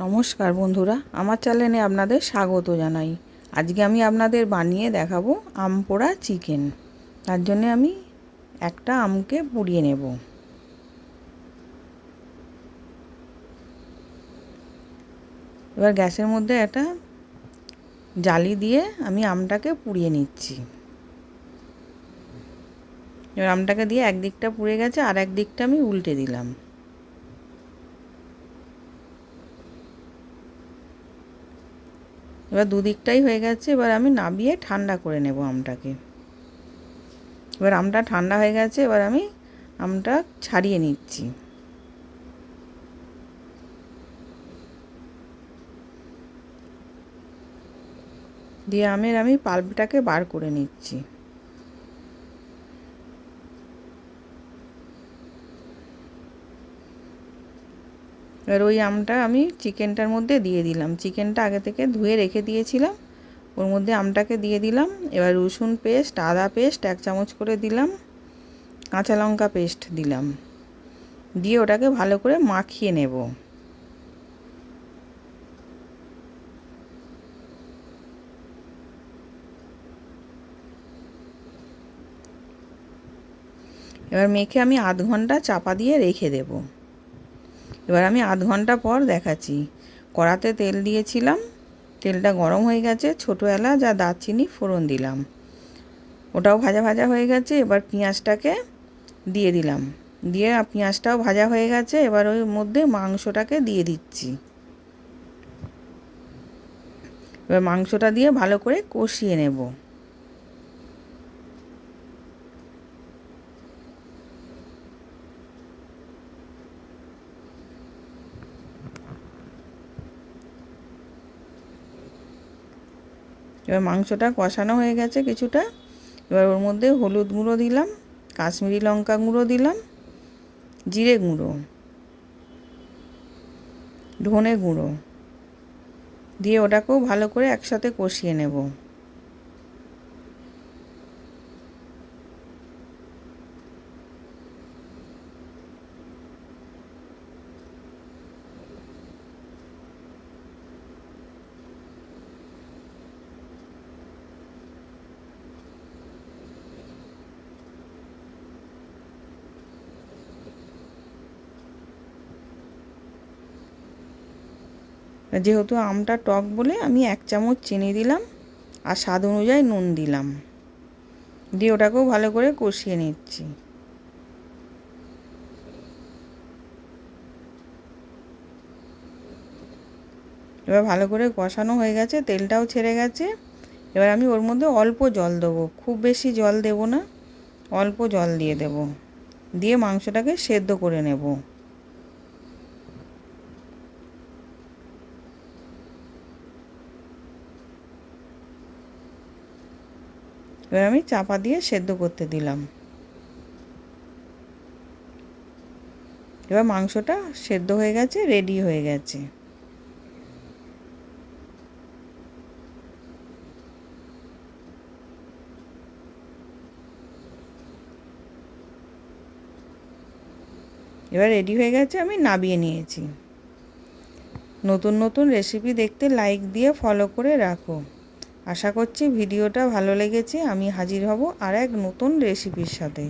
নমস্কার বন্ধুরা, আমার চ্যানেলে আপনাদের স্বাগত জানাই। আজকে আমি আপনাদের বানিয়ে দেখাবো আম পোড়া চিকেন। তার জন্য আমি একটা আমকে পুড়িয়ে নেব। এবার গ্যাসের মধ্যে একটা জালি দিয়ে আমি আমটাকে পুড়িয়ে নিচ্ছি। এবার আমটাকে দিয়ে একদিকটা পুড়ে গেছে, আর একদিকটা আমি উল্টে দিলাম। এবার দুদিকটাই হয়ে গেছে। এবার আমি নামিয়ে ঠান্ডা করে নেব আমটাকে। এবার আমটা ঠান্ডা হয়ে গেছে, এবার আমি আমটা ছাড়িয়ে নিচ্ছি। দিয়ে আমি পাল্পটাকে বার করে নিচ্ছি। এবার ওই আমটা আমি চিকেনটার মধ্যে দিয়ে দিলাম। চিকেনটা আগে থেকে ধুয়ে রেখে দিয়েছিলাম, ওর মধ্যে আমটাকে দিয়ে দিলাম। এবার রসুন পেস্ট, আদা পেস্ট 1 চামচ করে দিলাম, কাঁচা লঙ্কা পেস্ট দিলাম, দিয়ে ওটাকে ভালো করে মাখিয়ে নেব। এবার মেখে আমি আধ ঘন্টা চাপা দিয়ে রেখে দেব। এবার আমি আধ ঘন্টা পর দেখাচ্ছি। কড়াতে তেল দিয়েছিলাম, তেলটা গরম হয়ে গেছে, ছোটো এলাচ আর দারচিনি ফোড়ন দিলাম, ওটাও ভাজা ভাজা হয়ে গেছে। এবার পেঁয়াজটাকে দিয়ে দিলাম, দিয়ে পেঁয়াজটাও ভাজা হয়ে গেছে। এবার ওই মধ্যে মাংসটাকে দিয়ে দিচ্ছি। এবার মাংসটা দিয়ে ভালো করে কষিয়ে নেব। এবার মাংসটা কষানো হয়ে গেছে কিছুটা। এবার ওর মধ্যে হলুদ গুঁড়ো দিলাম, কাশ্মীরি লঙ্কা গুঁড়ো দিলাম, জিরে গুঁড়ো, ধনে গুঁড়ো দিয়ে ওটাকেও ভালো করে একসাথে কষিয়ে নেব। যেহেতু আমটা টক বলে আমি 1 চামচ চিনি দিলাম, আর স্বাদ অনুযায়ী নুন দিলাম, দিয়ে ওটাকেও ভালো করে কষিয়ে নিচ্ছি। এবার ভালো করে কষানো হয়ে গেছে, তেলটাও ছেড়ে গেছে। এবার আমি ওর মধ্যে অল্প জল দেবো, খুব বেশি জল দেব না, অল্প জল দিয়ে দেব, দিয়ে মাংসটাকে সেদ্ধ করে নেব। এবার আমি চাপা দিয়ে সেদ্ধ করতে দিলাম। এবার মাংসটা সেদ্ধ হয়ে গেছে, রেডি হয়ে গেছে। এবার রেডি হয়ে গেছে, আমি নামিয়ে নিয়েছি। নতুন নতুন রেসিপি দেখতে লাইক দিয়ে ফলো করে রাখো। আশা করছি ভিডিওটা ভালো লেগেছে। আমি হাজির হব আর এক নতুন রেসিপির সাথে।